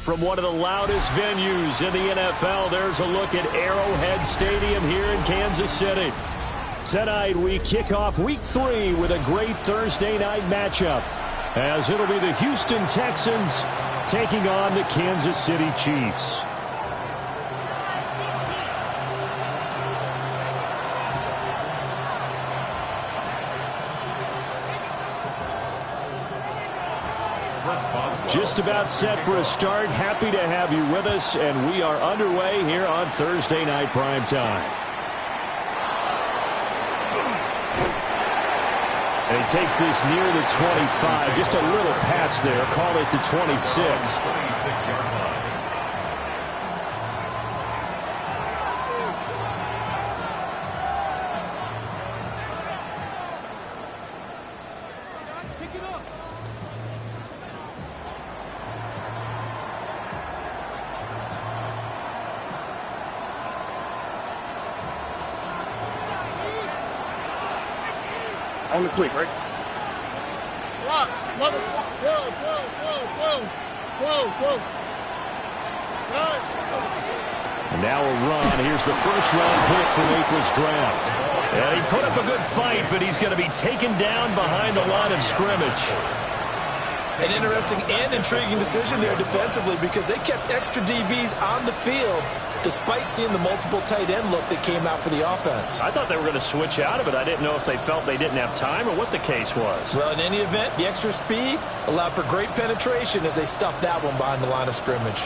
From one of the loudest venues in the NFL, there's a look at Arrowhead Stadium here in Kansas City. Tonight, we kick off Week 3 with a great Thursday night matchup, as it'll be the Houston Texans taking on the Kansas City Chiefs. Just about set for a start. Happy to have you with us, and we are underway here on Thursday Night Primetime. And he takes this near the 25. Just a little pass there. Call it the 26. On the quick, right? Rock, mother, whoa. Right. And now a run. Here's the first round pick from April's draft. And he put up a good fight, but he's going to be taken down behind the line of scrimmage. An interesting and intriguing decision there defensively because they kept extra DBs on the field despite seeing the multiple tight end look that came out for the offense. I thought they were going to switch out of it. I didn't know if they felt they didn't have time or what the case was. Well, in any event, the extra speed allowed for great penetration as they stuffed that one behind the line of scrimmage.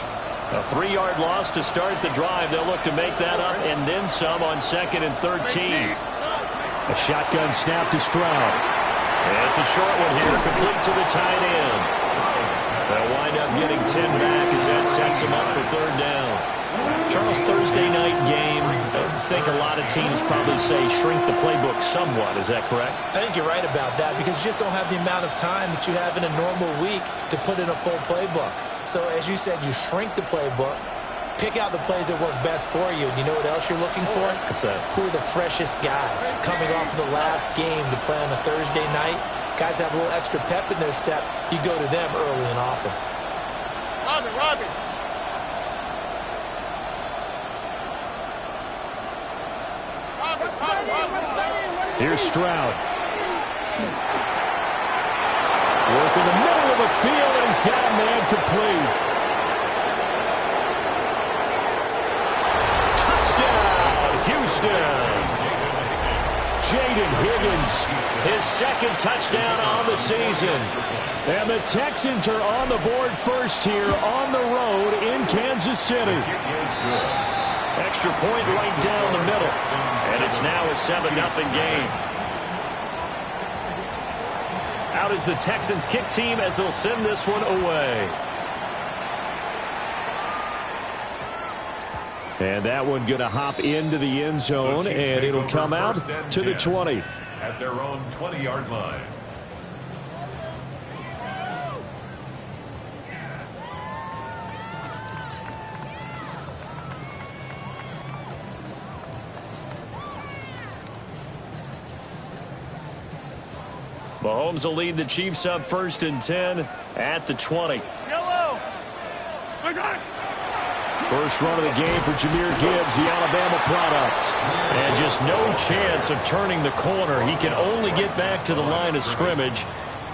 A 3-yard loss to start the drive. They'll look to make that up and then some on 2nd and 13. A shotgun snap to Stroud. And it's a short one here, complete to the tight end. They'll wind up getting 10 back as that sets them up for 3rd down. Charles, Thursday night game, I think a lot of teams probably say shrink the playbook somewhat. Is that correct? I think you're right about that because you just don't have the amount of time that you have in a normal week to put in a full playbook. So, as you said, you shrink the playbook, pick out the plays that work best for you. And you know what else you're looking for? What's that? Who are the freshest guys coming off of the last game to play on a Thursday night? Guys have a little extra pep in their step. You go to them early and often. Robin. Here's Stroud. Work in the middle of the field, and he's got a man complete. Touchdown, Houston. Jaden Higgins, his 2nd touchdown on the season. And the Texans are on the board first here on the road in Kansas City. Extra point right down the middle. And it's now a 7-0 game. Out is the Texans kick team as they'll send this one away. And that one going to hop into the end zone, and it'll come out to the 20. At their own 20-yard line. Mahomes will lead the Chiefs up 1st and 10 at the 20. Yellow. First run of the game for Jahmyr Gibbs, the Alabama product. And just no chance of turning the corner. He can only get back to the line of scrimmage.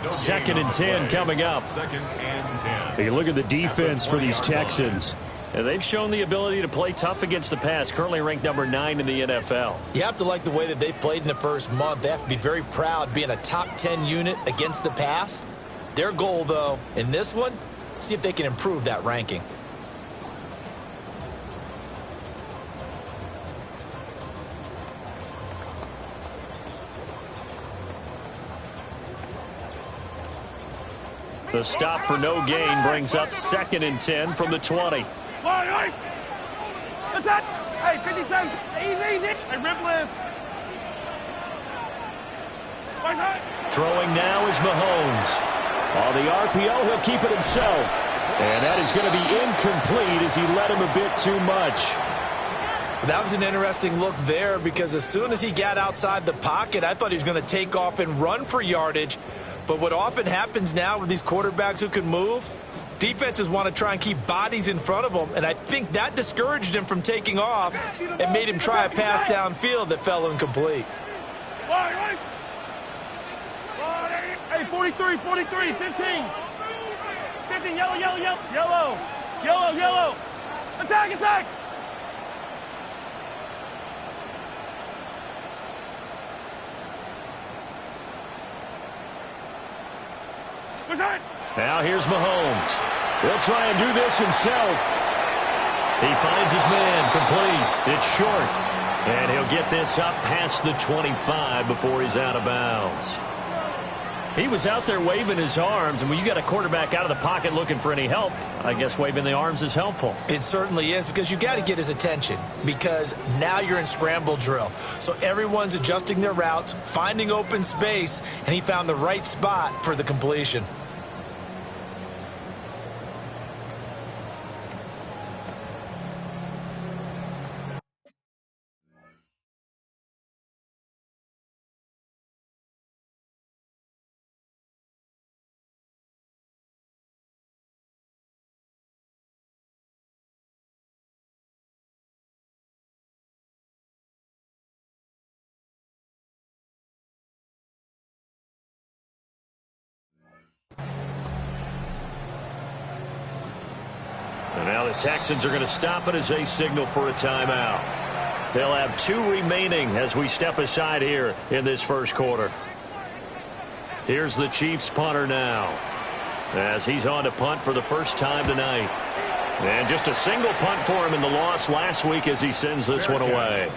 2nd and 10 coming up. 2nd and 10. Take a look at the defense for these Texans. And they've shown the ability to play tough against the pass, currently ranked number 9 in the NFL. You have to like the way that they've played in the first month. They have to be very proud being a top 10 unit against the pass. Their goal, though, in this one, see if they can improve that ranking. The stop for no gain brings up 2nd and 10 from the 20. That's it. Hey, 50 cents. Easy. Hey, Ripley. Throwing now is Mahomes. On the RPO, he'll keep it himself. And that is going to be incomplete as he led him a bit too much. That was an interesting look there because as soon as he got outside the pocket, I thought he was going to take off and run for yardage. But what often happens now with these quarterbacks who can move, defenses want to try and keep bodies in front of them, and I think that discouraged him from taking off and made him try a pass downfield that fell incomplete. Hey, 43, 15. 15, yellow. Attack. Now here's Mahomes. He'll try and do this himself. He finds his man complete. It's short. And he'll get this up past the 25 before he's out of bounds. He was out there waving his arms, and when you got a quarterback out of the pocket looking for any help, I guess waving the arms is helpful. It certainly is, because you got to get his attention, because now you're in scramble drill. So everyone's adjusting their routes, finding open space, and he found the right spot for the completion. And now the Texans are going to stop it as they signal for a timeout. They'll have 2 remaining as we step aside here in this first quarter. Here's the Chiefs punter now, as he's on to punt for the first time tonight. And just a single punt for him in the loss last week as he sends this one away.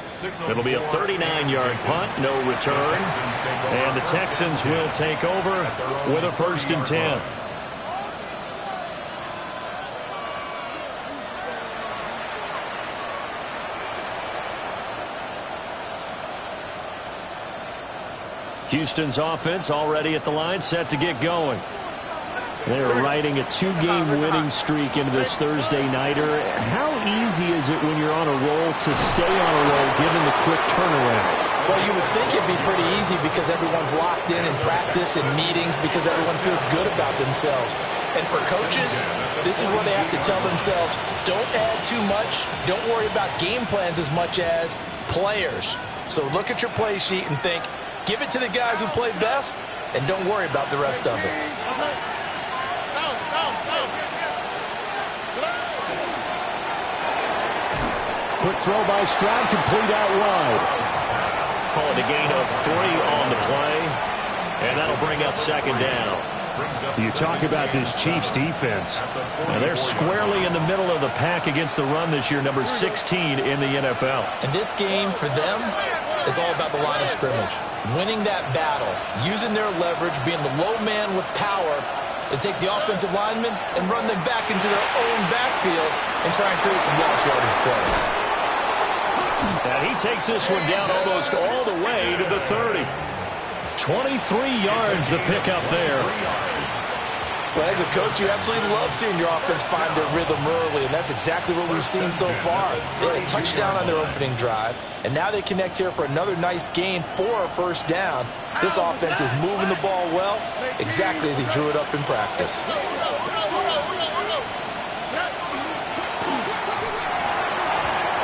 It'll be a 39-yard punt, no return. And the Texans will take over with a 1st and 10. Houston's offense already at the line, set to get going. They're riding a 2-game winning streak into this Thursday nighter. How easy is it when you're on a roll to stay on a roll given the quick turnaround? Well, you would think it'd be pretty easy because everyone's locked in practice and meetings, because everyone feels good about themselves. And for coaches, this is where they have to tell themselves, don't add too much, don't worry about game plans as much as players. So look at your play sheet and think, give it to the guys who play best, and don't worry about the rest of it. Quick throw by Stroud, complete out wide. Call it a gain of 3 on the play, and that'll bring up 2nd down. You talk about this Chiefs defense. Now they're squarely in the middle of the pack against the run this year, number 16 in the NFL. And this game for them is all about the line of scrimmage. Winning that battle, using their leverage, being the low man with power to take the offensive linemen and run them back into their own backfield and try and create some lost yardage plays. And he takes this one down almost all the way to the 30. 23 yards the pickup there. Well, as a coach, you absolutely love seeing your offense find their rhythm early, and that's exactly what we've seen so far. They had a touchdown on their opening drive, and now they connect here for another nice gain for a 1st down. This offense is moving the ball well, exactly as he drew it up in practice.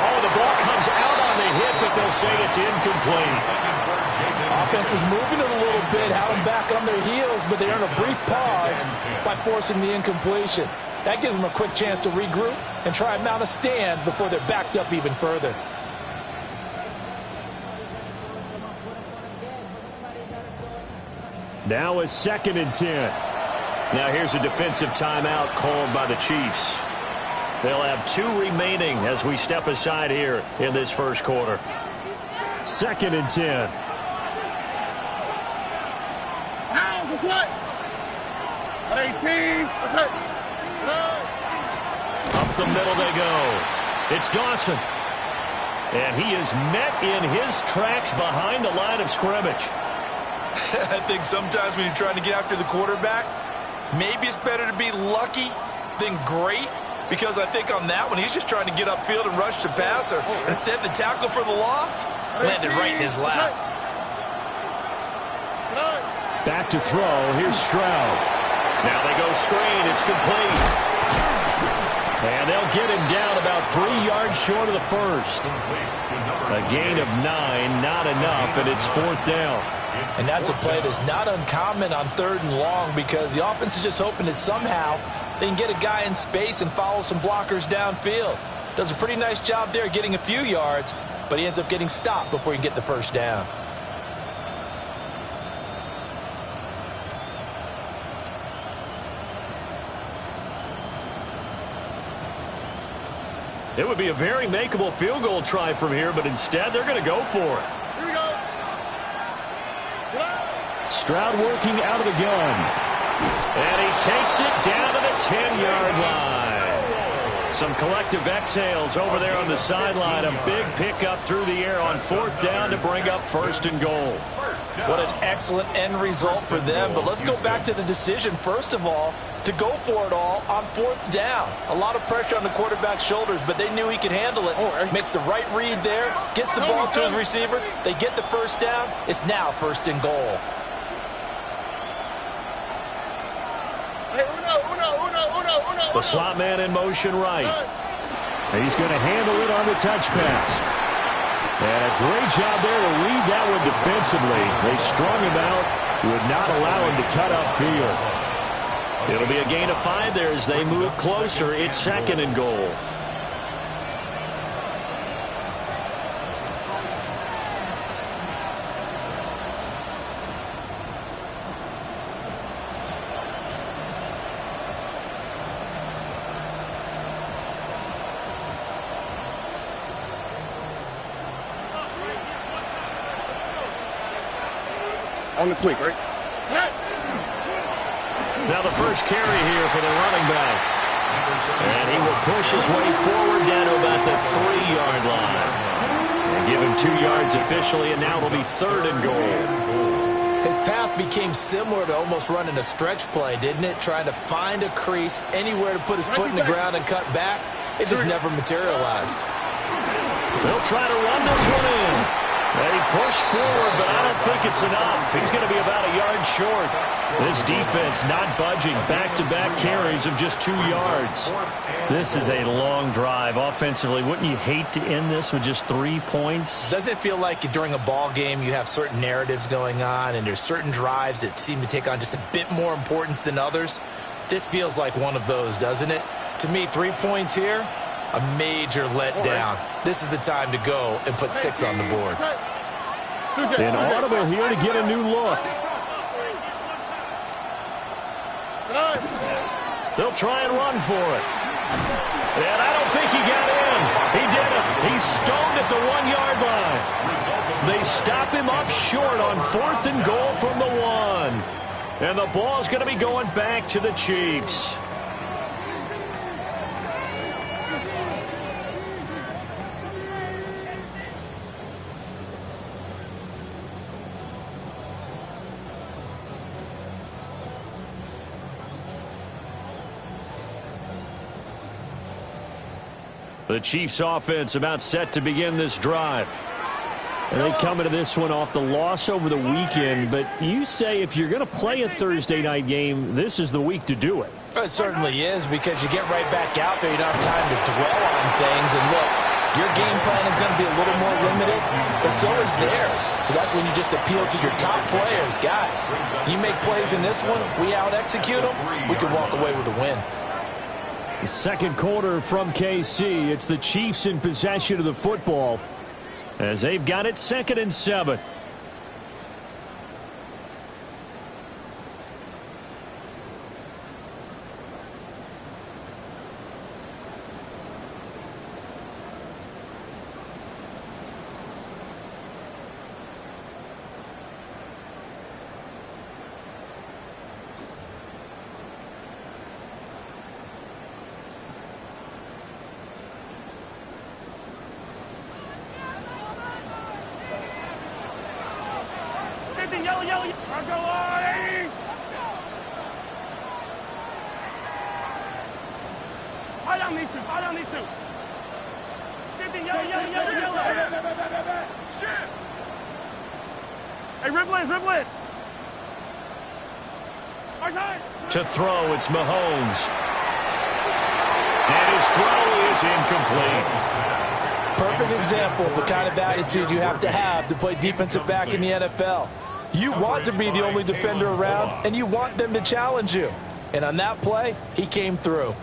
Oh, the ball comes out on the hit, but they'll say it's incomplete. Offense was moving it a little bit, had them back on their heels, but they earned a brief pause by forcing the incompletion. That gives them a quick chance to regroup and try and mount a stand before they're backed up even further. Now a 2nd and 10. Now here's a defensive timeout called by the Chiefs. They'll have 2 remaining as we step aside here in this first quarter. 2nd and 10. That's it. 18. That's it. Up the middle they go. It's Dawson. And he is met in his tracks behind the line of scrimmage. I think sometimes when you're trying to get after the quarterback, maybe it's better to be lucky than great, because I think on that one, he's just trying to get upfield and rush the passer. Instead, the tackle for the loss landed right in his lap. Back to throw. Here's Stroud. Now they go screen. It's complete. And they'll get him down about 3 yards short of the 1st. A gain of 9, not enough, and it's 4th down. And that's a play that's not uncommon on 3rd and long, because the offense is just hoping that somehow they can get a guy in space and follow some blockers downfield. Does a pretty nice job there getting a few yards, but he ends up getting stopped before he can get the 1st down. It would be a very makeable field goal try from here, but instead they're going to go for it. Here we go. Stroud working out of the gun. And he takes it down to the 10-yard line. Some collective exhales over there on the sideline. A big pickup through the air on 4th down to bring up 1st and goal. What an excellent end result for them. But let's go back to the decision, first of all, to go for it all on 4th down. A lot of pressure on the quarterback's shoulders, but they knew he could handle it. Makes the right read there, gets the ball to his receiver. They get the 1st down. It's now 1st and goal. The slot man in motion right. He's going to handle it on the touch pass. And a great job there to read that one defensively. They strung him out, would not allow him to cut upfield. It'll be a gain of 5 there as they move closer. It's 2nd and goal. On the quick, right? Now the first carry here for the running back. And he will push his way forward down to about the 3-yard line. And give him 2 yards officially, and now it'll be 3rd and goal. His path became similar to almost running a stretch play, didn't it? Trying to find a crease, anywhere to put his foot in the ground and cut back. It just never materialized. They'll try to run this one in. They push forward, but I don't think it's enough. He's going to be about a yard short. This defense not budging. Back-to-back carries of just 2 yards. This is a long drive offensively. Wouldn't you hate to end this with just 3 points? Doesn't it feel like during a ball game you have certain narratives going on and there's certain drives that seem to take on just a bit more importance than others? This feels like one of those, doesn't it? To me, 3 points here, a major letdown. This is the time to go and put 6 on the board. An audible here to get a new look. They'll try and run for it. And I don't think he got in. He did it. He's stoned at the 1-yard line. They stop him up short on 4th and goal from the 1. And the ball's going to be going back to the Chiefs. The Chiefs offense about set to begin this drive. And they come into this one off the loss over the weekend. But you say if you're going to play a Thursday night game, this is the week to do it. It certainly is, because you get right back out there. You don't have time to dwell on things. And look, your game plan is going to be a little more limited, but so is theirs. So that's when you just appeal to your top players. Guys, you make plays in this one, we out-execute them, we could walk away with a win. The second quarter from KC. It's the Chiefs in possession of the football as they've got it 2nd and 7. Yellow. Marco line. Fire down these two. 15, yellow. Hey, ribble it. Our side. To throw, it's Mahomes. And his throw is incomplete. Perfect example of the kind of attitude you have to play defensive back in the NFL. You want to be the only defender around, and you want them to challenge you. And on that play, he came through.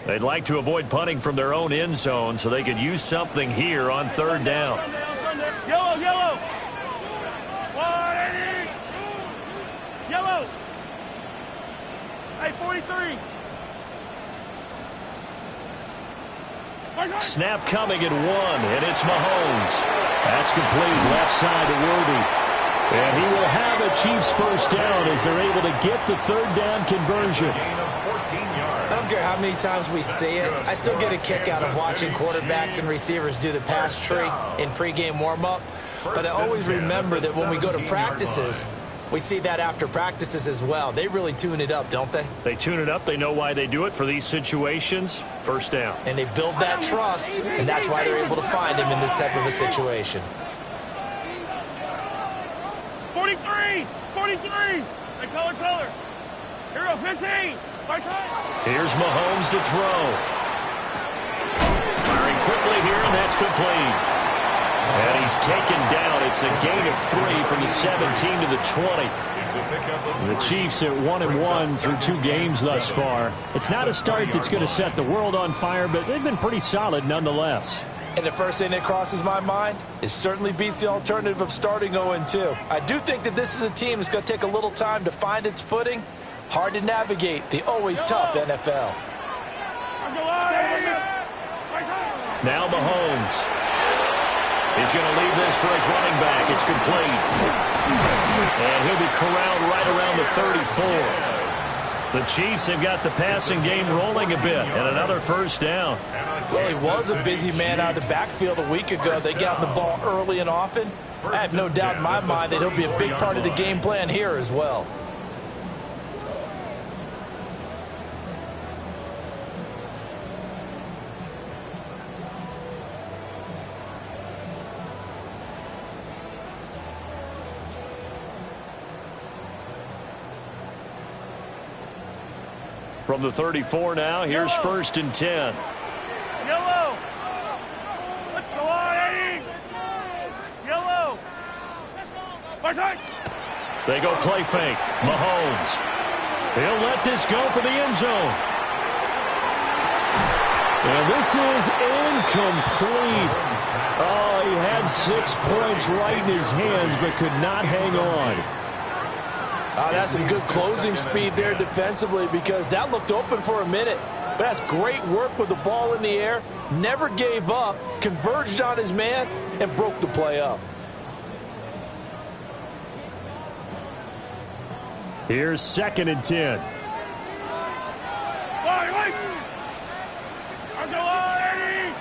They'd like to avoid punting from their own end zone so they could use something here on third down. Yellow, yellow. 180. Yellow. Hey, 43. Snap coming at 1, and it's Mahomes. That's complete left side to Worthy. And he will have a Chiefs first down as they're able to get the third down conversion. I don't care how many times we see it. I still get a kick out of watching quarterbacks and receivers do the pass tree in pregame warm-up. But I always remember that when we go to practices, we see that after practices as well. They really tune it up, don't they? They tune it up. They know why they do it for these situations. First down. And they build that trust, and that's why they're able to find him in this type of a situation. 43. 43. Hey, color. Here we go, 15. Right side. Here's Mahomes to throw. Firing quickly here, and that's complete. And he's taken down. It's a gain of 3 from the 17 to the 20. The Chiefs at 1-1 through 2 games thus far. It's not a start that's going to set the world on fire, but they've been pretty solid nonetheless. And the first thing that crosses my mind, it certainly beats the alternative of starting 0-2. I do think that this is a team that's going to take a little time to find its footing. Hard to navigate the always tough NFL. Now Mahomes. He's going to leave this for his running back. It's complete. And he'll be corralled right around the 34. The Chiefs have got the passing game rolling a bit, and another first down. Well, he was a busy man out of the backfield a week ago. They got the ball early and often. I have no doubt in my mind that he'll be a big part of the game plan here as well. From the 34 now, here's first and 10. Yellow. Let's go on, Eddie. Yellow. Right side. They go play fake. Mahomes. He'll let this go for the end zone. And this is incomplete. Oh, he had 6 points right in his hands, but could not hang on. That's some good closing speed there defensively because that looked open for a minute. But that's great work with the ball in the air. Never gave up, converged on his man, and broke the play up. Here's second and 10. Wait. I'll go on, Eddie.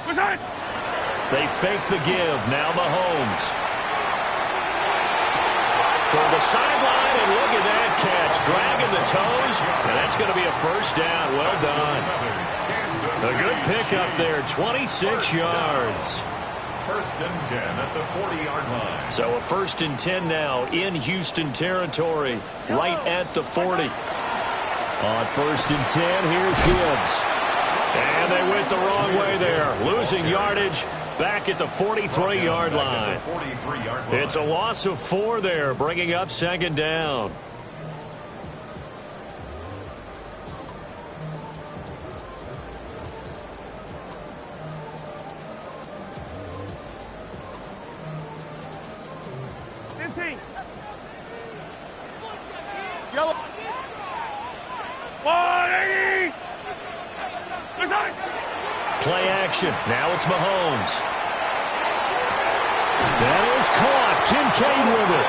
What's that? They fake the give. Now Mahomes. Toward the sideline, and look at that catch. Dragging the toes, and that's going to be a first down. Well done. A good pickup there, 26 yards. First and 10 at the 40-yard line. So a first and 10 now in Houston territory, right at the 40. On first and 10, here's Gibbs. And they went the wrong way there, losing yardage back at the 43-yard line. It's a loss of 4 there, bringing up second down. Yellow. 180. Play action. Now it's Mahomes. That is caught. Kincaid with it.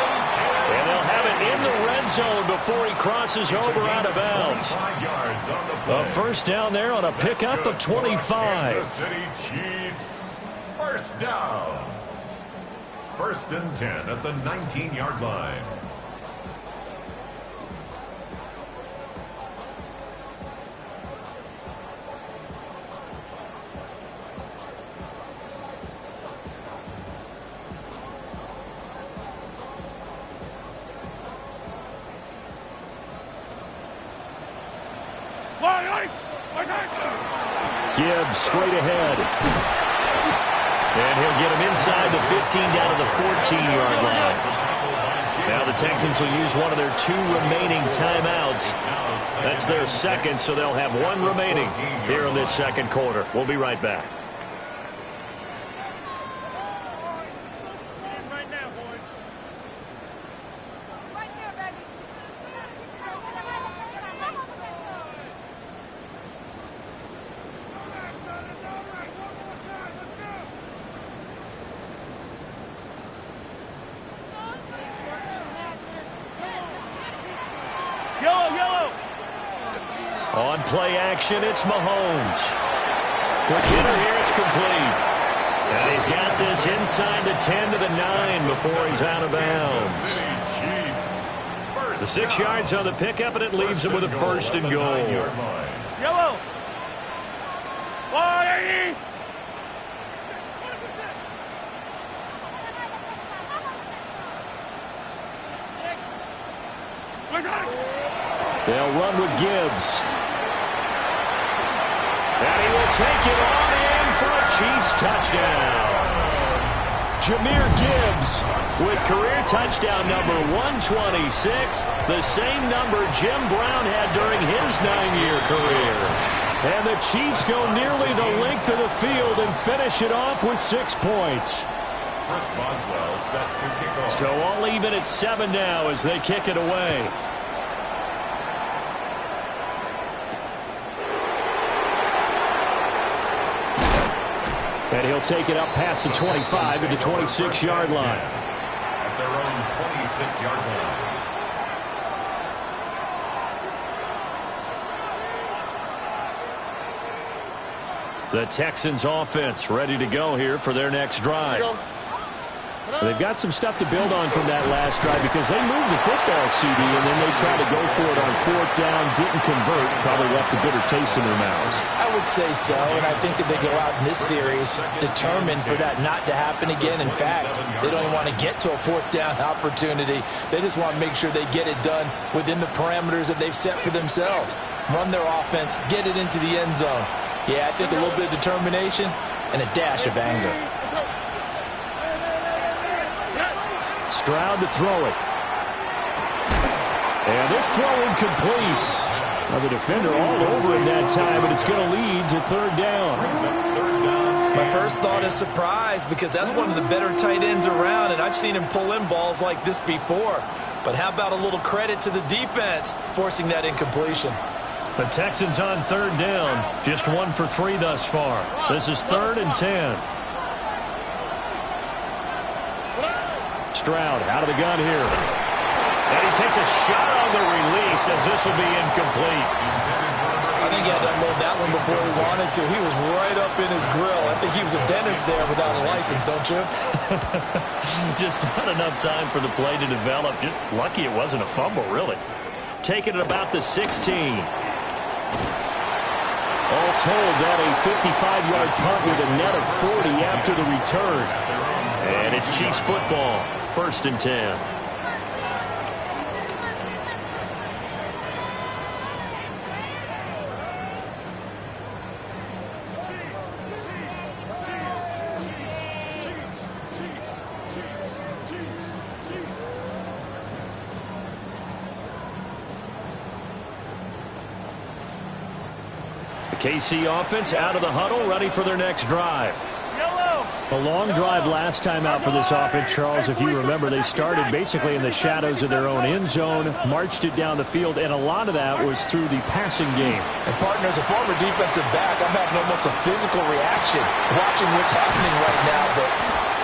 And they'll have it in the red zone before he crosses over out of bounds. A first down there on a pickup of 25. Kansas City Chiefs. First down. First and 10 at the 19-yard line. Gibbs straight ahead. And he'll get him inside the 15 down to the 14-yard line. Now the Texans will use one of their 2 remaining timeouts. That's their second, so they'll have 1 remaining here in this second quarter. We'll be right back. On play action, it's Mahomes. Quick hitter here, it's complete. And he's got this inside the 10 to the 9 before he's out of bounds. The 6 yards on the pickup, and it leaves him with a first and goal. Yellow. Why? They'll run with Gibbs. And he will take it on in for a Chiefs touchdown. Jahmyr Gibbs with career touchdown number 126, the same number Jim Brown had during his 9-year career. And the Chiefs go nearly the length of the field and finish it off with 6 points. So all even at 7 now as they kick it away. And he'll take it up past the 25 to the 26-yard line. At their own 26-yard line. The Texans offense ready to go here for their next drive. They've got some stuff to build on from that last drive because they moved the football, CD, and then they tried to go for it on 4th down, didn't convert, probably left a bitter taste in their mouths. I would say so, and I think that they go out in this series determined for that not to happen again. In fact, they don't even want to get to a 4th down opportunity. They just want to make sure they get it done within the parameters that they've set for themselves. Run their offense, get it into the end zone. Yeah, I think a little bit of determination and a dash of anger. Stroud to throw it. And this throw incomplete. Now the defender all over him that time, and it's going to lead to 3rd down. My first thought is surprise because that's one of the better tight ends around, and I've seen him pull in balls like this before. But how about a little credit to the defense forcing that incompletion? The Texans on 3rd down. Just 1 for 3 thus far. This is 3rd and 10. Stroud out of the gun here. And he takes a shot on the release as this will be incomplete. I think he had to unload that one before he wanted to. He was right up in his grill. I think he was a dentist there without a license, don't you? Just not enough time for the play to develop. Just lucky it wasn't a fumble, really. Taking it about the 16. All told, that a 55-yard punt with a net of 40 after the return. And it's Chiefs football, 1st and 10. The KC offense out of the huddle, ready for their next drive. A long drive last time out for this offense, Charles. If you remember, they started basically in the shadows of their own end zone, marched it down the field, and a lot of that was through the passing game. And, partner, as a former defensive back, I'm having almost a physical reaction watching what's happening right now. But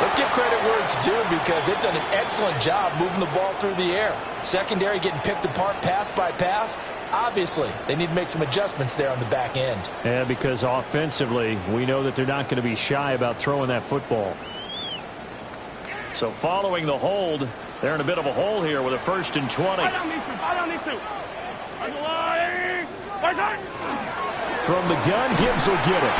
let's give credit where it's due because they've done an excellent job moving the ball through the air. Secondary getting picked apart pass by pass. Obviously, they need to make some adjustments there on the back end. Yeah, because offensively, we know that they're not going to be shy about throwing that football. So following the hold, they're in a bit of a hole here with a 1st and 20. From the gun, Gibbs will get it.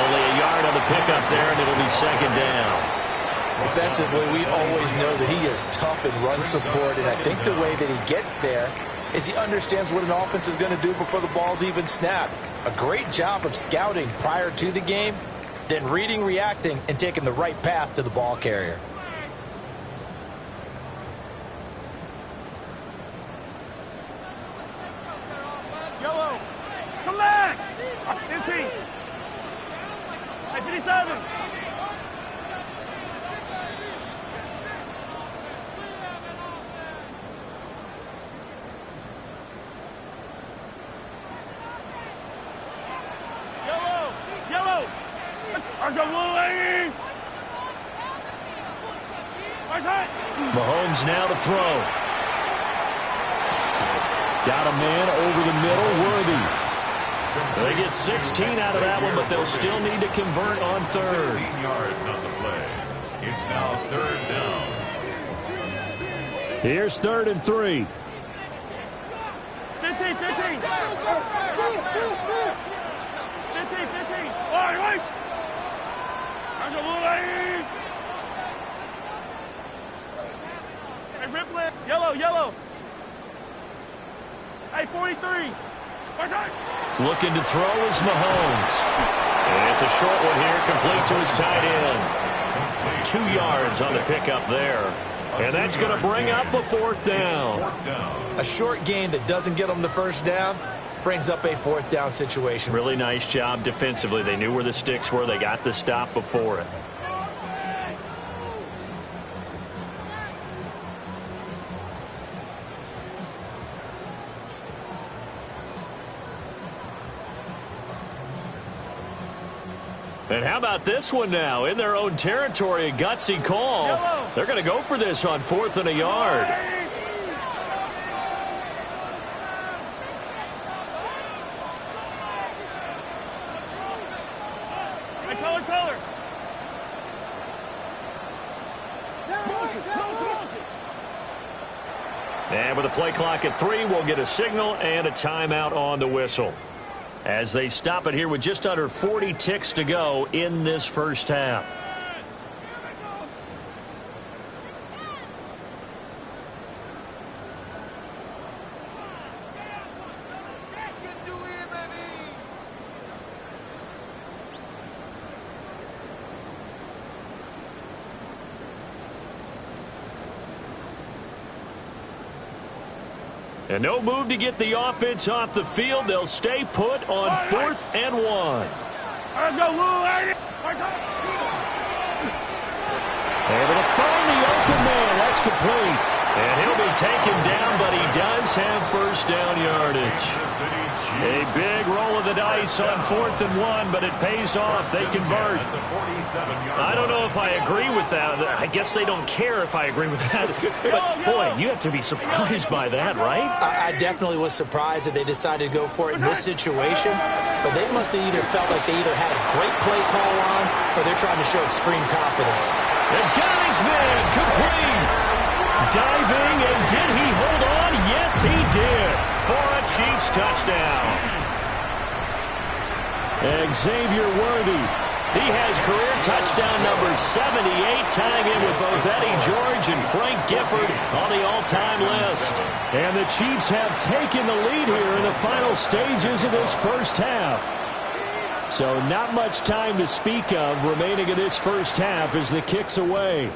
Only a yard on the pickup there, and it'll be 2nd down. Defensively, we always know that he is tough in run support, and I think the way that he gets there is he understands what an offense is going to do before the ball's even snapped. A great job of scouting prior to the game, then reading, reacting, and taking the right path to the ball carrier. Come back. 15. Hey, 57. Yellow. Argo blue, lady. Mahomes now to throw. Got a man over the middle, Worthy. They get 16 out of that one, but they'll still need to convert on third. 16 yards on the play. It's now third down. Here's 3rd and 3. 15. 15. All right, wait. Argo blue, lady. Hey, Ripley. Yellow. Hey, 43. Looking to throw is Mahomes. And it's a short one here, complete to his tight end. 2 yards on the pickup there. And that's going to bring up a 4th down. A short gain that doesn't get them the first down brings up a 4th down situation. Really nice job defensively. They knew where the sticks were. They got the stop before it. And how about this one now? In their own territory, a gutsy call. They're going to go for this on 4th and a yard. Hey, color. And with a play clock at 3, we'll get a signal and a timeout on the whistle, as they stop it here with just under 40 ticks to go in this first half. And no move to get the offense off the field. They'll stay put on 4th and 1. Able to find the open man. That's complete. And he'll be taken down, but he does have first down yardage. A big roll of the dice on 4th and 1, but it pays off. They convert. I don't know if I agree with that. I guess they don't care if I agree with that. But, boy, you have to be surprised by that, right? I definitely was surprised that they decided to go for it in this situation. But they must have either felt like they either had a great play call on or they're trying to show extreme confidence. And got his man complete. Diving, and did he hold on? Yes, he did, for a Chiefs touchdown. Xavier Worthy, he has career touchdown number 78, tying in with both Eddie George and Frank Gifford on the all-time list. And the Chiefs have taken the lead here in the final stages of this first half. So not much time to speak of remaining in this first half as the kick's away.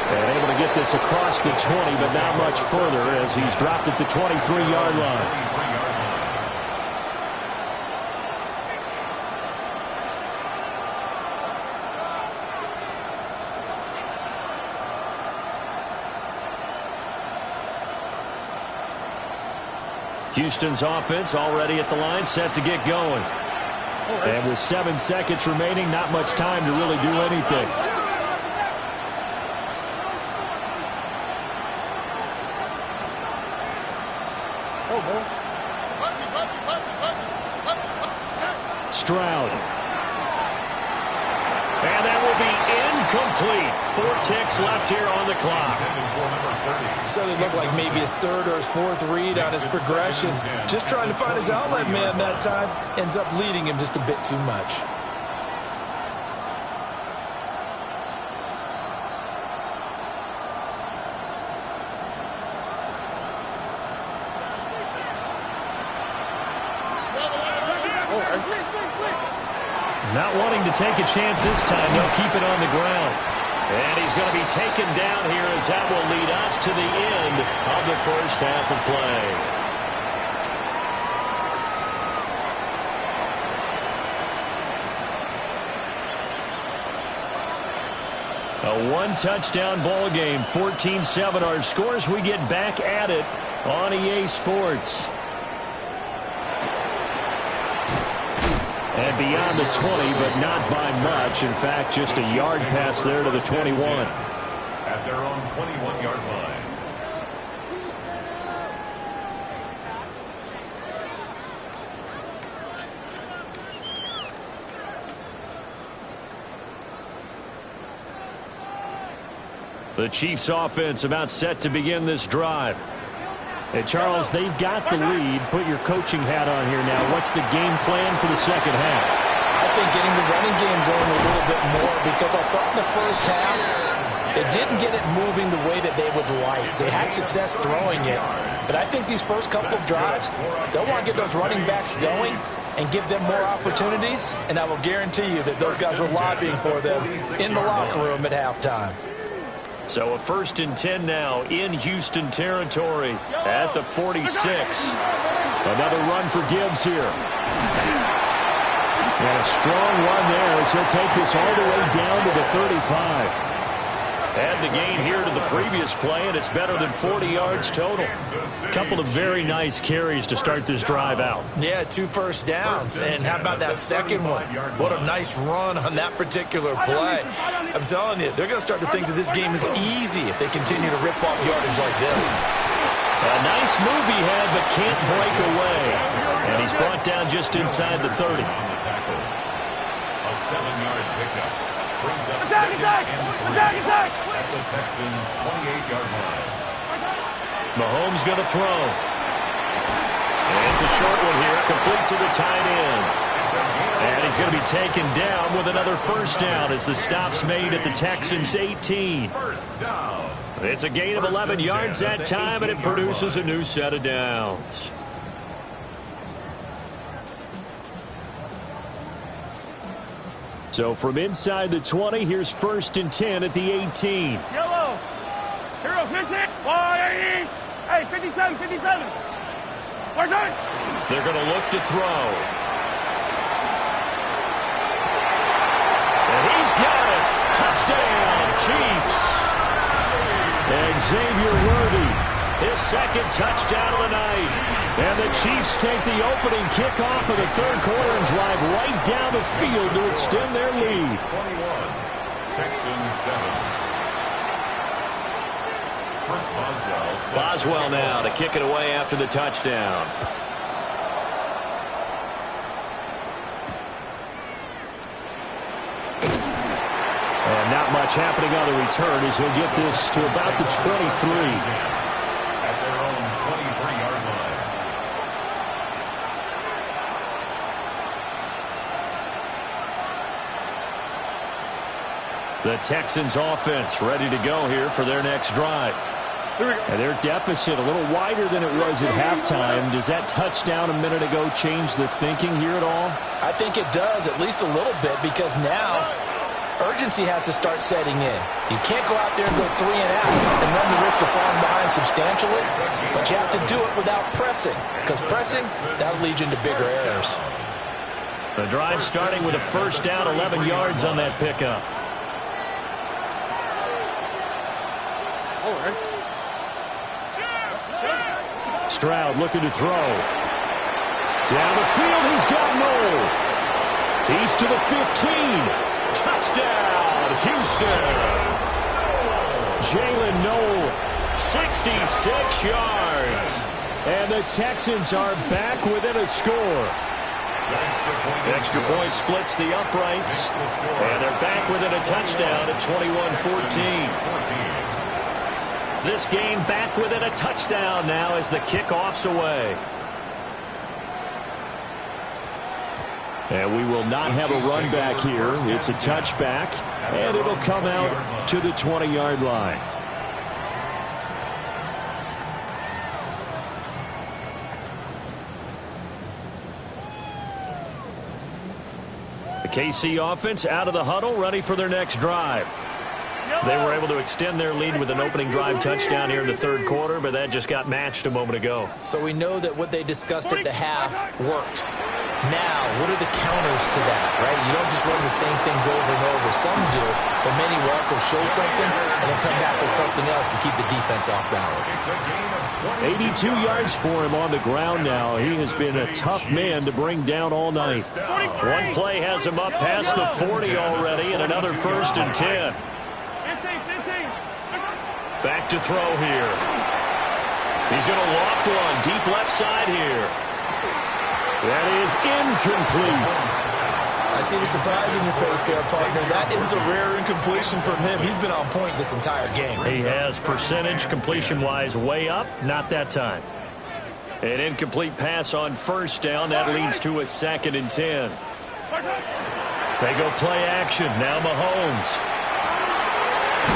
And able to get this across the 20, but not much further as he's dropped at the 23-yard line. Houston's offense already at the line, set to get going. And with 7 seconds remaining, not much time to really do anything. Stroud. And that will be incomplete. 4 ticks left here on the clock. So it looked like maybe his 3rd or his 4th read on his progression. Just trying to find his outlet man that time. Ends up leading him just a bit too much. Not wanting to take a chance this time. They'll keep it on the ground. And he's going to be taken down here as that will lead us to the end of the first half of play. A one-touchdown ball game, 14-7 our scores. We get back at it on EA Sports. And beyond the 20, but not by much. In fact, just a yard pass there to the 21. At their own 21-yard line. The Chiefs offense about set to begin this drive. Hey, Charles, they've got the lead. Put your coaching hat on here now. What's the game plan for the second half? I think getting the running game going a little bit more, because I thought in the first half they didn't get it moving the way that they would like. They had success throwing it, but I think these first couple of drives, they'll want to get those running backs going and give them more opportunities, and I will guarantee you that those guys were lobbying for them in the locker room at halftime. So a 1st and 10 now in Houston territory at the 46. Another run for Gibbs here. And a strong run there as he'll take this all the way down to the 35. Add the gain here to the previous play, and it's better than 40 yards total. Couple of very nice carries to start this drive out. Yeah, 2 first downs. And how about that second one? What a nice run on that particular play. I'm telling you, they're going to start to think that this game is easy if they continue to rip off yardage like this. A nice move he had, but can't break away. And he's brought down just inside the 30. A 7-yard pickup. Brings up Attack! at the Texans' 28-yard line. Mahomes going to throw. And it's a short one here, complete to the tight end. And he's going to be taken down with another first down as the stop's made at the Texans' 18. First down. It's a gain of 11 yards that time, and it produces a new set of downs. So from inside the 20, here's 1st and 10 at the 18. Yellow. Hero 50. Hey, 57. Where's it? They're going to look to throw. And he's got it. Touchdown, Chiefs. And Xavier Worthy, his second touchdown of the night. And the Chiefs take the opening kickoff of the third quarter and drive right down the field to extend their lead. 21. Texans 7. Chris Boswell now to kick it away after the touchdown. And not much happening on the return as he'll get this to about the 23. At their own 23-yard line. The Texans offense ready to go here for their next drive. And their deficit a little wider than it was at halftime. Does that touchdown a minute ago change the thinking here at all? I think it does, at least a little bit, because now urgency has to start setting in. You can't go out there and go 3 and out and run the risk of falling behind substantially, but you have to do it without pressing, because pressing, that'll lead you into bigger errors. The drive starting with a first down, 11 yards on that pickup. Stroud looking to throw. Down the field, he's got Noel. He's to the 15. Touchdown, Houston. Jalen Noel, 66 yards. And the Texans are back within a score. Extra point splits the uprights. And they're back within a touchdown at 21-14. This game back within a touchdown now as the kickoff's away. And we will not have a run back here. It's a touchback, and it'll come out to the 20-yard line. The KC offense out of the huddle, ready for their next drive. They were able to extend their lead with an opening drive touchdown here in the third quarter, but that just got matched a moment ago. So we know that what they discussed at the half worked. Now, what are the counters to that, right? You don't just run the same things over and over. Some do, but many will also show something and then come back with something else to keep the defense off balance. 82 yards for him on the ground now. He has been a tough man to bring down all night. One play has him up past the 40 already, and another 1st and 10. Back to throw here. He's going to loft one deep left side here. That is incomplete. I see the surprise in your face there, partner. That is a rare incompletion from him. He's been on point this entire game. He has percentage completion-wise way up. Not that time. An incomplete pass on 1st down. That leads to a 2nd and 10. They go play action. Now Mahomes.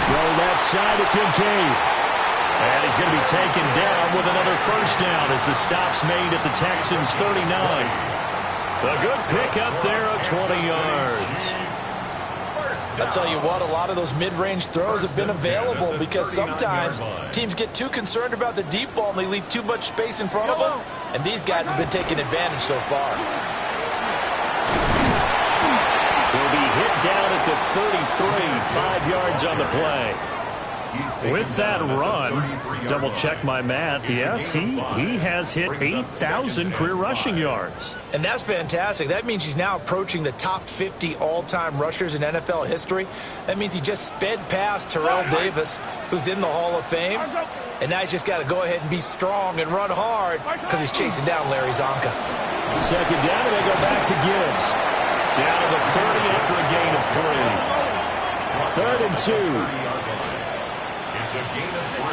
Throw left side to Kincaid. And he's going to be taken down with another 1st down as the stop's made at the Texans' 39. A good pick up there of 20 yards. I'll tell you what, a lot of those mid-range throws have been available because sometimes teams get too concerned about the deep ball and they leave too much space in front of them. And these guys have been taking advantage so far. He'll be hit down at the 33, 5 yards on the play. With that run, double-check my math, yes, he has hit 8,000 career rushing yards. And that's fantastic. That means he's now approaching the top 50 all-time rushers in NFL history. That means he just sped past Terrell Davis, who's in the Hall of Fame. And now he's just got to go ahead and be strong and run hard because he's chasing down Larry Zonka. 2nd down, and they go back to Gibbs. Down to the 30 after a gain of 3. 3rd and 2. It's a gain of 3.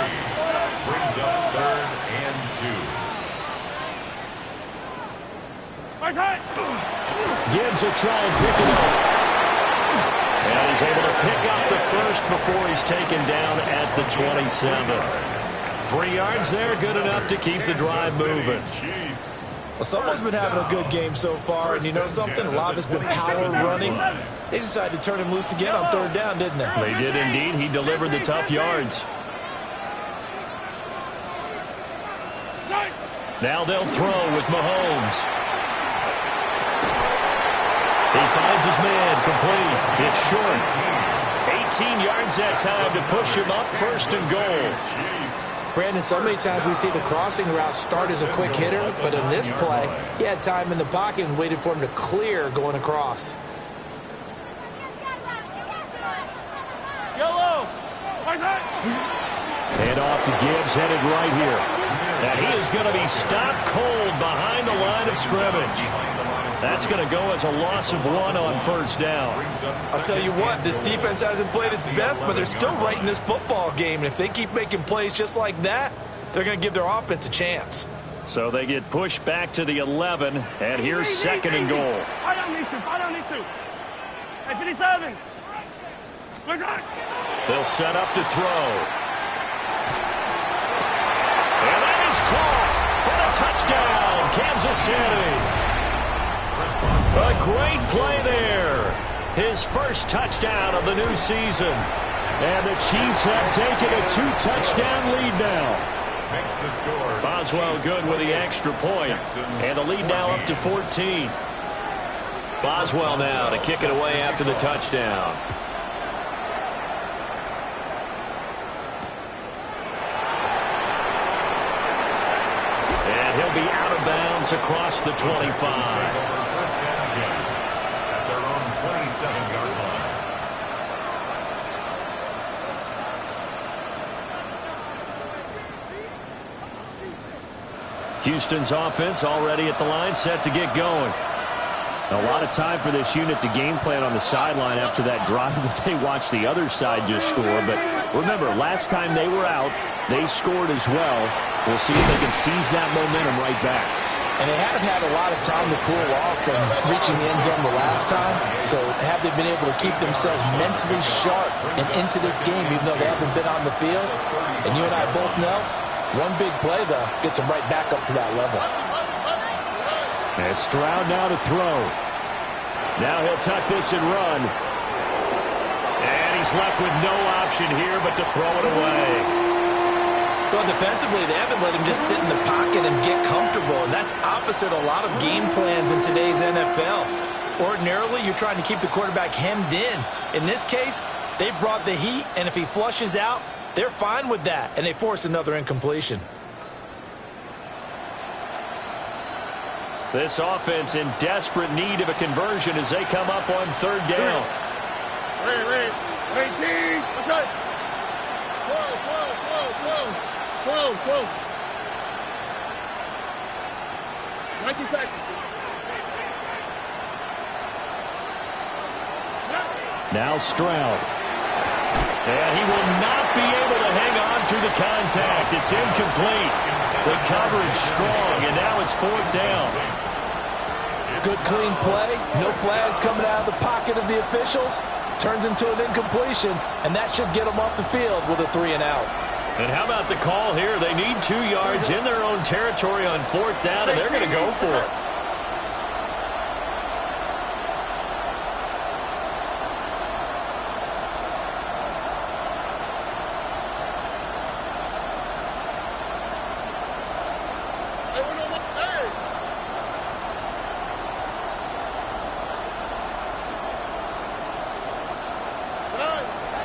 Brings up 3rd and 2. Gibbs will try and pick it up. And he's able to pick up the 1st before he's taken down at the 27. 3 yards there, good enough to keep the drive moving. Well, someone's been having a good game so far, and you know something? A lot of it's been power running. They decided to turn him loose again on 3rd down, didn't they? They did indeed. He delivered the tough yards. Now they'll throw with Mahomes. He finds his man complete. It's short. 18 yards that time to push him up 1st and goal. Brandon, so many times we see the crossing route start as a quick hitter, but in this play, he had time in the pocket and waited for him to clear going across. Yellow. And off to Gibbs, headed right here. And he is going to be stopped cold behind the line of scrimmage. That's going to go as a loss of 1 on 1st down. I'll tell you what, this defense hasn't played its best, but they're still right in this football game. And if they keep making plays just like that, they're going to give their offense a chance. So they get pushed back to the 11, and here's 2nd and goal. Fight on these two. Hey, 57. They'll set up to throw. And that is caught for the touchdown, Kansas City. A great play there. His 1st touchdown of the new season. And the Chiefs have taken a 2-touchdown lead now. Makes the score. Boswell good with the extra point. And the lead now up to 14. Boswell now to kick it away after the touchdown. And he'll be out of bounds across the 25. At their own 27-yard line. Houston's offense already at the line, set to get going. A lot of time for this unit to game plan on the sideline after that drive that they watched the other side just score. But remember, last time they were out, they scored as well. We'll see if they can seize that momentum right back. And they haven't had a lot of time to cool off from reaching the end zone the last time. So have they been able to keep themselves mentally sharp and into this game, even though they haven't been on the field? And you and I both know, one big play, though, gets them right back up to that level. And Stroud now to throw. Now he'll tuck this and run. And he's left with no option here but to throw it away. Well, defensively, they haven't let him just sit in the pocket and get comfortable, and that's opposite a lot of game plans in today's NFL. Ordinarily, you're trying to keep the quarterback hemmed in. In this case, they brought the heat, and if he flushes out, they're fine with that, and they force another incompletion. This offense in desperate need of a conversion as they come up on third down. Wait, team. What's up? Whoa. 19 seconds. Now Stroud. And he will not be able to hang on through the contact. It's incomplete. The coverage strong, and now it's fourth down. Good clean play. No flags coming out of the pocket of the officials. Turns into an incompletion, and that should get them off the field with a 3-and-out. And how about the call here? They need 2 yards in their own territory on fourth down, and they're going to go for it.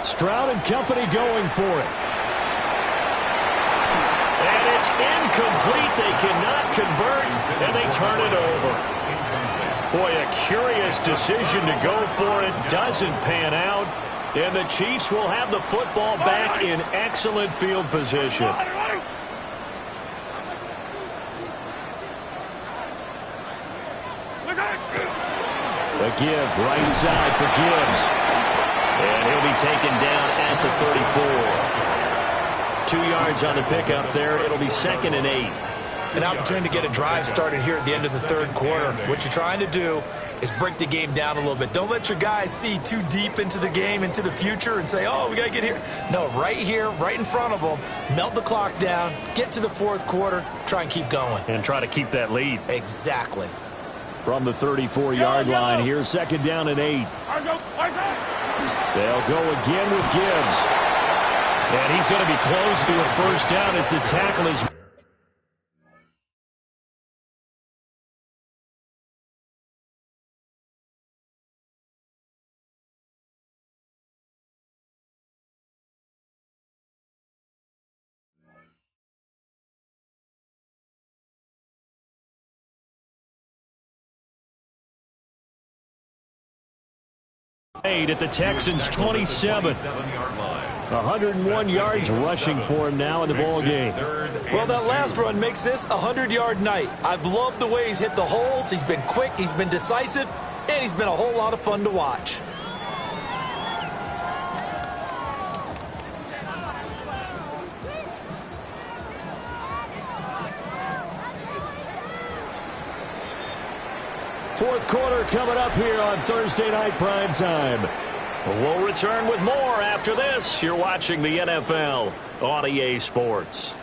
Stroud and company going for it. And it's incomplete. They cannot convert, and they turn it over. Boy, a curious decision to go for it. Doesn't pan out. And the Chiefs will have the football back in excellent field position. The give, right side for Gibbs. And he'll be taken down at the 34. 2 yards on the pickup there. It'll be 2nd and 8. An opportunity to get a drive started here at the end of the third quarter. What you're trying to do is break the game down a little bit. Don't let your guys see too deep into the game, into the future, and say, oh, we got to get here. No, right here, right in front of them, melt the clock down, get to the fourth quarter, try and keep going. And try to keep that lead. Exactly. From the 34-yard line, here's 2nd down and 8. They'll go again with Gibbs. And he's going to be close to a first down as the tackle is... at the Texans' 27. 101 yards rushing for him now in the ball game. Well, that last run makes this a 100-yard night. I've loved the way he's hit the holes. He's been quick, he's been decisive, and he's been a whole lot of fun to watch. Fourth quarter coming up here on Thursday Night Prime Time. We'll return with more after this. You're watching the NFL on EA Sports.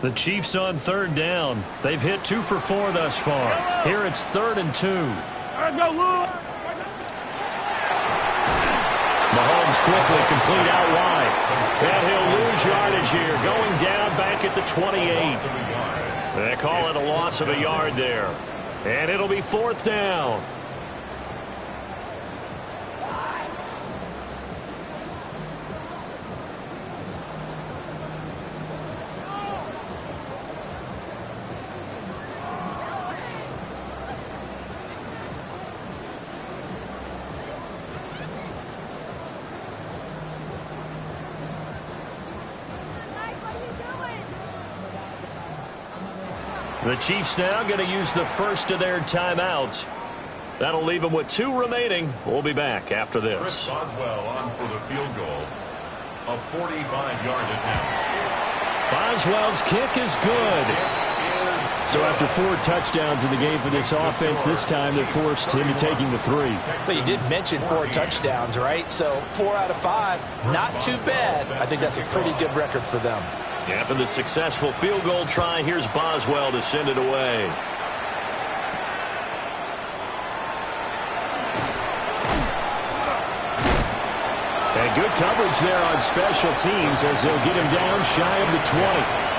The Chiefs on third down. They've hit 2 for 4 thus far. Here it's 3rd and 2. Mahomes quickly complete out wide. And he'll lose yardage here. Going down back at the 28. They call it a loss of a yard there. And it'll be 4th down. The Chiefs now going to use the first of their timeouts. That'll leave them with 2 remaining. We'll be back after this. Chris Boswell on for the field goal. A 45-yard attempt. Boswell's kick is good. His kick is So after 4 touchdowns in the game for this offense, this time they're forced into taking the 3. But you did mention 4 touchdowns, right? So 4 out of 5, not too bad. I think that's a pretty good record for them. After the successful field goal try, here's Boswell to send it away. And good coverage there on special teams as they'll get him down shy of the 20.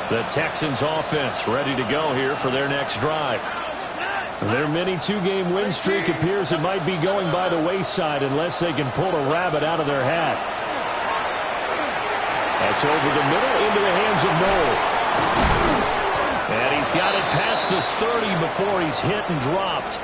The Texans offense ready to go here for their next drive. Their mini 2-game win streak appears it might be going by the wayside unless they can pull a rabbit out of their hat. That's over the middle into the hands of Noel. And he's got it past the 30 before he's hit and dropped.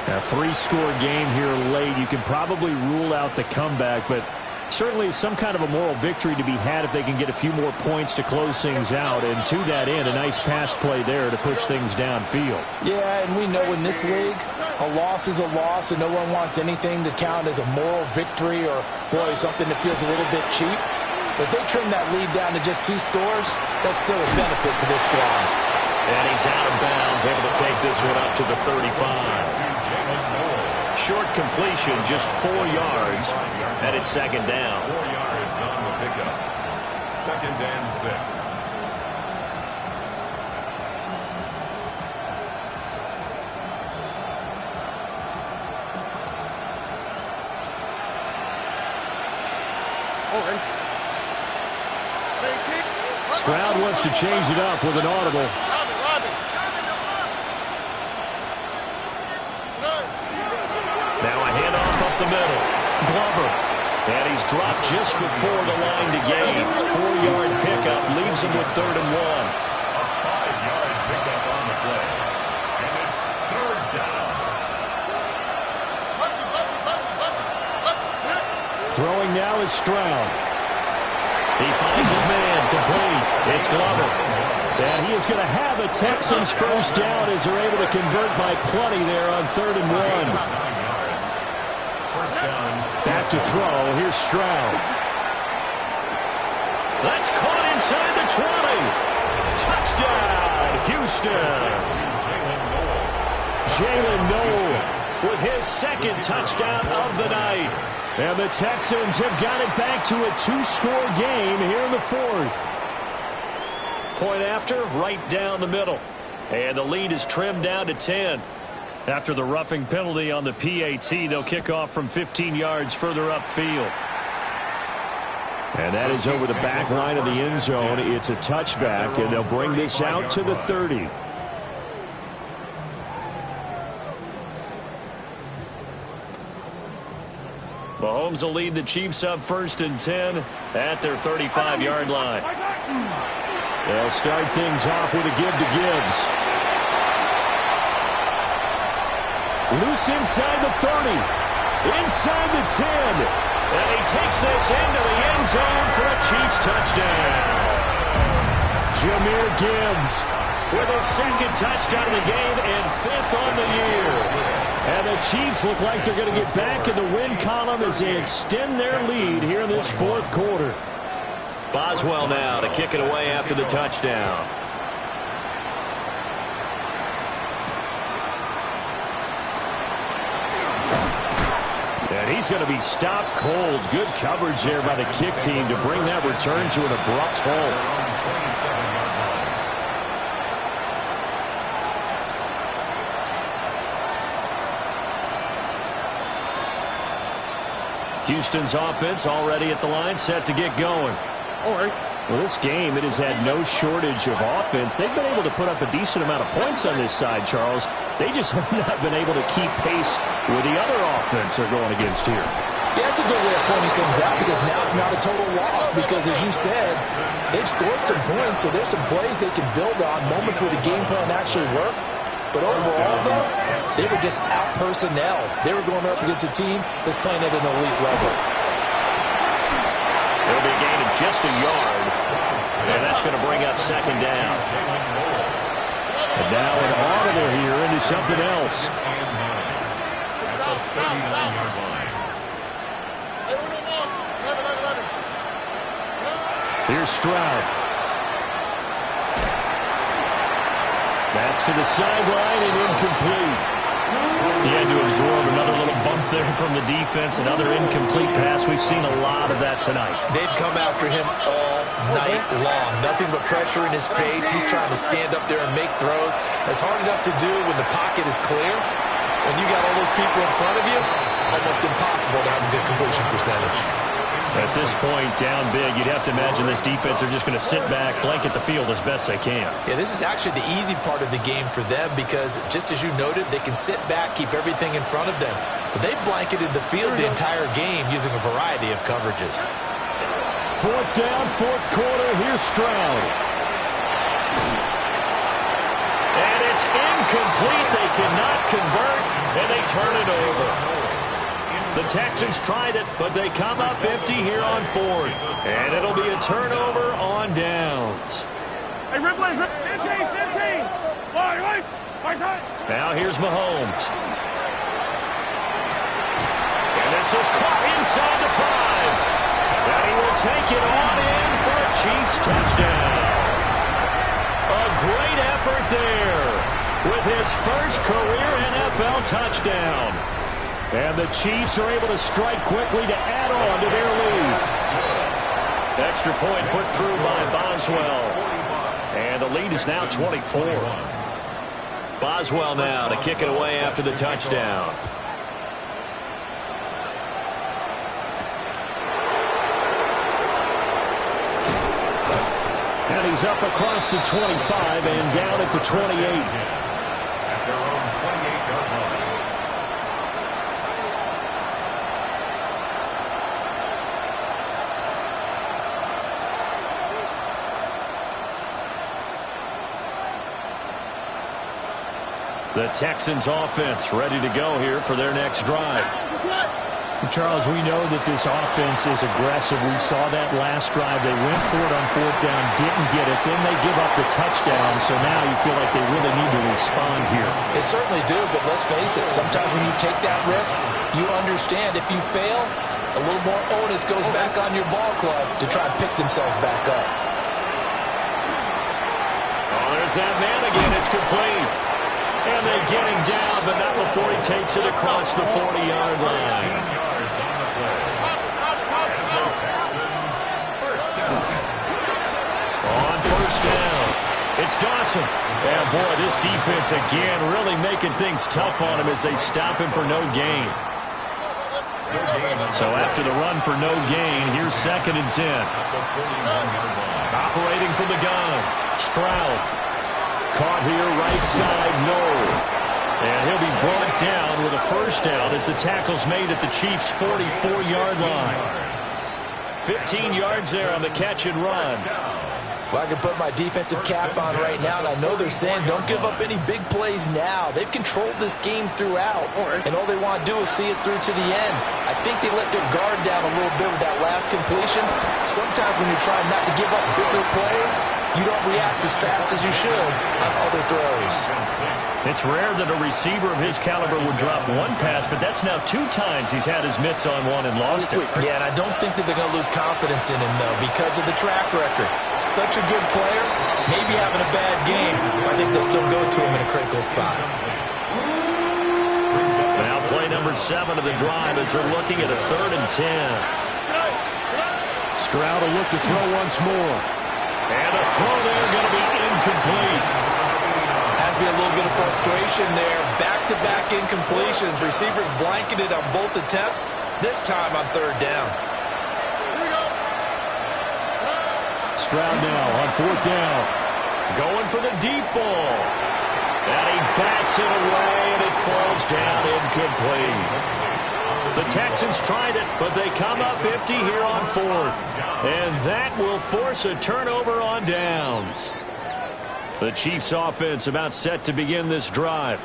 A 3-score game here late. You can probably rule out the comeback, but certainly some kind of a moral victory to be had if they can get a few more points to close things out. And to that end, a nice pass play there to push things downfield. Yeah, and we know in this league, a loss is a loss, and no one wants anything to count as a moral victory or, boy, something that feels a little bit cheap. But if they trim that lead down to just 2 scores, that's still a benefit to this squad. And he's out of bounds, able to take this one up to the 35. Short completion, just 4 yards, and it's second down. 4 yards on the pickup. 2nd and 6. Stroud wants to change it up with an audible. Now a handoff up the middle. Glover. And he's dropped just before the line to gain. 4-yard pickup leaves him with 3rd and 1. A 5-yard pickup on the play. And it's 3rd down. Throwing now is Stroud. He finds his man complete. It's Glover. And he is going to have a Texans first down as they're able to convert by plenty there on 3rd and 1. Back to throw. Here's Stroud. That's caught inside the 20. Touchdown, Houston. Jalen Noel with his 2nd touchdown of the night. And the Texans have got it back to a 2-score game here in the 4th. Point after, right down the middle. And the lead is trimmed down to 10. After the roughing penalty on the PAT, they'll kick off from 15 yards further upfield. And that is over the back line of the end zone. It's a touchback, and they'll bring this out to the 30. Mahomes will lead the Chiefs up 1st and 10 at their 35-yard line. They'll start things off with a give to Gibbs. Loose inside the 30. Inside the 10. And he takes this into the end zone for a Chiefs touchdown. Jahmyr Gibbs with his 2nd touchdown of the game and 5th on the year. And the Chiefs look like they're going to get back in the win column as they extend their lead here in this 4th quarter. Boswell now to kick it away after the touchdown. And he's going to be stopped cold. Good coverage there by the kick team to bring that return to an abrupt halt. Houston's offense already at the line, set to get going. All right. Well, this game, it has had no shortage of offense. They've been able to put up a decent amount of points on this side, Charles. They just have not been able to keep pace with the other offense they're going against here. Yeah, that's a good way of pointing things out because now it's not a total loss because, as you said, they've scored some points, so there's some plays they can build on, moments where the game plan actually worked. But overall, though, they were just out-personnel. They were going up against a team that's playing at an elite level. just a yard. And that's going to bring up second down. And now an audible here into something else. Here's Stroud. That's to the sideline and incomplete. He had to absorb another little bump there from the defense. Another incomplete pass. We've seen a lot of that tonight. They've come after him all night long. Nothing but pressure in his face. He's trying to stand up there and make throws. It's hard enough to do when the pocket is clear. When you got all those people in front of you, almost impossible to have a good completion percentage. At this point, down big, you'd have to imagine this defense are just going to sit back, blanket the field as best they can. Yeah, this is actually the easy part of the game for them because, just as you noted, they can sit back, keep everything in front of them. But they've blanketed the field the entire game using a variety of coverages. Fourth down, fourth quarter. Here's Stroud. And it's incomplete. They cannot convert, and they turn it over. The Texans tried it, but they come up empty here on fourth. And it'll be a turnover on downs. Hey, Ripley, 15, 15. Right side. Now here's Mahomes. And this is caught inside the 5. And he will take it on in for a Chiefs touchdown. A great effort there with his first career NFL touchdown. And the Chiefs are able to strike quickly to add on to their lead. Extra point put through by Boswell. And the lead is now 24. Boswell now to kick it away after the touchdown. And he's up across the 25 and down at the 28. At their own 28-yard line. The Texans offense ready to go here for their next drive. Charles, we know that this offense is aggressive. We saw that last drive. They went for it on fourth down, didn't get it. Then they give up the touchdown. So now you feel like they really need to respond here. They certainly do, but let's face it. Sometimes when you take that risk, you understand if you fail, a little more onus goes back on your ball club to try and pick themselves back up. Oh, there's that man again. It's complete. And they get him down, but not before he takes it across the 40-yard line. 18 yards on the play. And the Texans first down. On first down, it's Dawson. And boy, this defense again really making things tough on him as they stop him for no gain. So after the run for no gain, here's 2nd and 10. Operating from the gun, Stroud. Caught here, right side, no. And he'll be brought down with a first down as the tackle's made at the Chiefs' 44-yard line. 15 yards there on the catch and run. Well, I can put my defensive cap on right now, and I know they're saying don't give up any big plays now. They've controlled this game throughout, and all they want to do is see it through to the end. I think they let their guard down a little bit with that last completion. Sometimes when you're trying not to give up bigger plays, you don't react as fast as you should on other throws. It's rare that a receiver of his caliber would drop one pass, but that's now 2 times he's had his mitts on one and lost it. Yeah, and I don't think that they're going to lose confidence in him, though, because of the track record. Such a good player, maybe having a bad game. I think they'll still go to him in a critical spot. Now play number 7 of the drive as they're looking at a 3rd and 10. Stroud will look to throw once more. And a throw there going to be incomplete. Has to be a little bit of frustration there. Back-to-back incompletions. Receivers blanketed on both attempts, this time on 3rd down. Stroud now on 4th down. Going for the deep ball. And he bats it away, and it falls down incomplete. The Texans tried it, but they come up empty here on 4th. And that will force a turnover on downs. The Chiefs offense about set to begin this drive.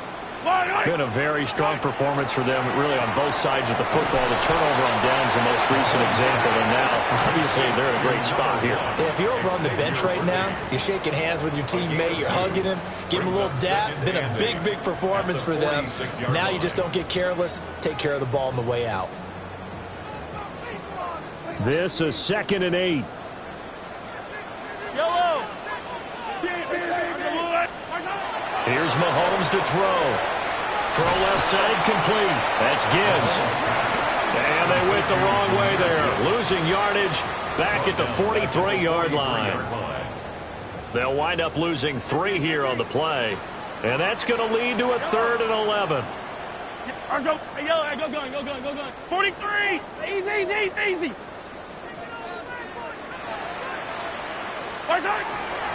Been a very strong performance for them, really on both sides of the football. The turnover on down's the most recent example, and now, obviously, they're in a great spot here. Yeah, if you're over on the bench right now, you're shaking hands with your teammate, you're hugging him, giving him a little dap. Been a big, big performance for them. Now you just don't get careless. Take care of the ball on the way out. This is 2nd and 8. Yellow. Here's Mahomes to throw. Throw left side, complete. That's Gibbs. And they went the wrong way there. Losing yardage back at the 43-yard line. They'll wind up losing 3 here on the play. And that's going to lead to a 3rd and 11. Go going. 43. Easy.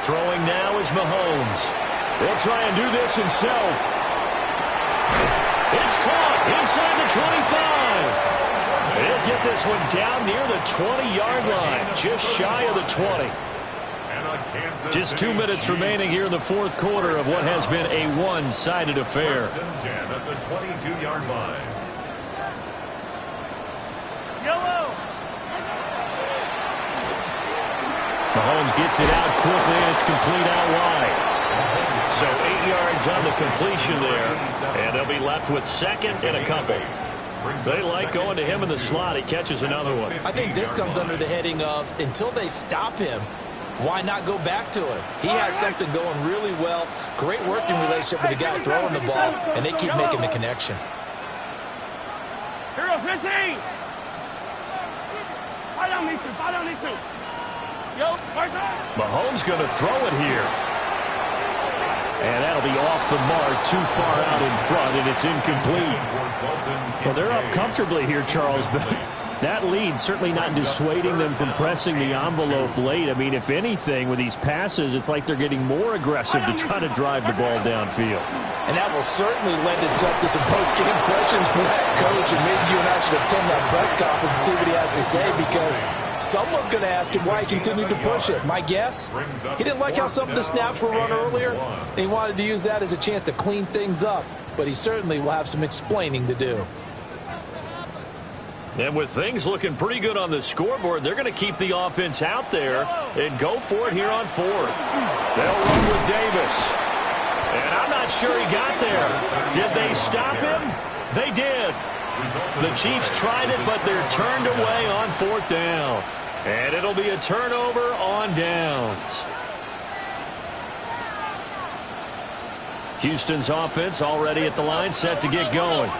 Throwing now is Mahomes. He'll try and do this himself. It's caught inside the 25. He'll get this one down near the 20-yard line, just shy of the 20. Just 2 minutes remaining here in the 4th quarter of what has been a one-sided affair. 1st and 10 at the 22-yard line. Yellow. Mahomes gets it out quickly, and it's complete out wide. So 8 yards on the completion there, and they'll be left with 2nd and a couple. They like going to him in the slot. He catches another one. I think this comes under the heading of, until they stop him, why not go back to him? He has something going really well. Great working relationship with the guy throwing the ball, and they keep making the connection. Hero 15. Fight down these two. Yo, Mahomes going to throw it here. And that'll be off the mark, too far out in front, and it's incomplete. Well, they're up comfortably here, Charles, but that lead certainly not dissuading them from pressing the envelope late. I mean, if anything, with these passes, it's like they're getting more aggressive to try to drive the ball downfield. And that will certainly lend itself to some post-game questions for that coach, and maybe you and I should attend that press conference and see what he has to say, because someone's going to ask him why he continued to push it. My guess, he didn't like how some of the snaps were run earlier, and he wanted to use that as a chance to clean things up, but he certainly will have some explaining to do. And with things looking pretty good on the scoreboard, they're going to keep the offense out there and go for it here on 4th. They'll run with Davis. And I'm not sure he got there. Did they stop him? They did. The Chiefs tried it, but they're turned away on 4th down. And it'll be a turnover on downs. Houston's offense already at the line, set to get going.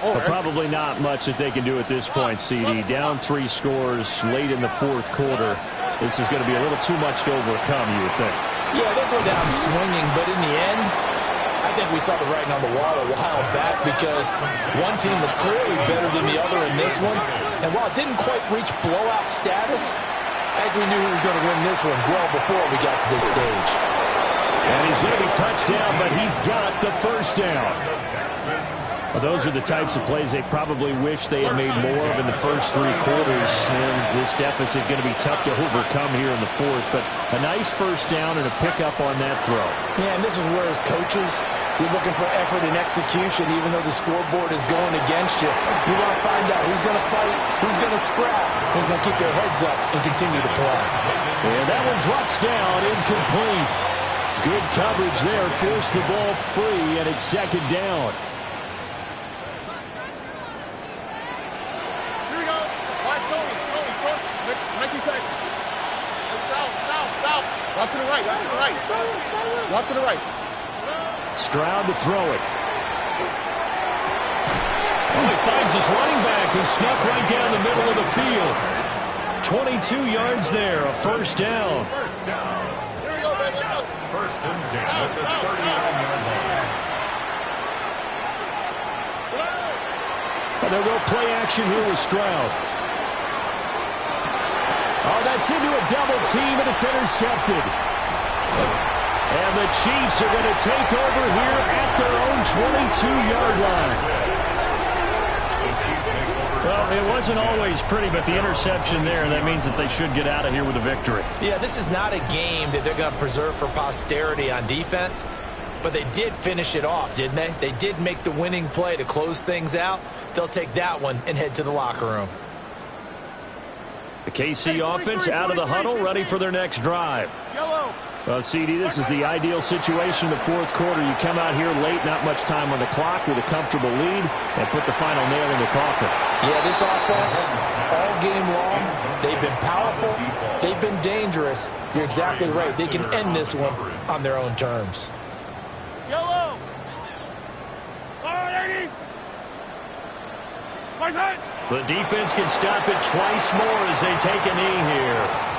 But probably not much that they can do at this point, CD. Down 3 scores late in the 4th quarter. This is going to be a little too much to overcome, you would think. Yeah, they'll go down swinging, but in the end, I think we saw the writing on the wall a while back, because one team was clearly better than the other in this one. And while it didn't quite reach blowout status, I think we knew who was going to win this one well before we got to this stage. And he's going to be touched down, but he's got the 1st down. Well, those are the types of plays they probably wish they had made more of in the first 3 quarters. And this deficit going to be tough to overcome here in the 4th. But a nice 1st down and a pickup on that throw. Yeah, and this is where, as coaches, you're looking for effort and execution, even though the scoreboard is going against you. You want to find out who's going to fight, who's going to scrap, who's going to keep their heads up and continue to play. And that one drops down, incomplete. Good coverage there, forced the ball free, and it's 2nd down. Out to the right. Out to the right. Stroud to throw it. Oh, he finds his running back, who snuck right down the middle of the field. 22 yards there, a 1st down. Here we go, baby. Let's go. 1st and 10 at the 39-yard line. And they'll go play action here with Stroud. Oh, that's into a double team, and it's intercepted. And the Chiefs are going to take over here at their own 22-yard line. Well, it wasn't always pretty, but the interception there, that means that they should get out of here with a victory. Yeah, this is not a game that they're going to preserve for posterity on defense. But they did finish it off, didn't they? They did make the winning play to close things out. They'll take that one and head to the locker room. The KC offense out of the huddle, ready for their next drive. Yellow. Well, CD, this is the ideal situation in the fourth quarter. You come out here late, not much time on the clock, with a comfortable lead, and put the final nail in the coffin. Yeah, this offense, all game long, they've been powerful, they've been dangerous. You're exactly right. They can end this one on their own terms. Yellow. Fire 80. My side. The defense can stop it twice more as they take a knee here.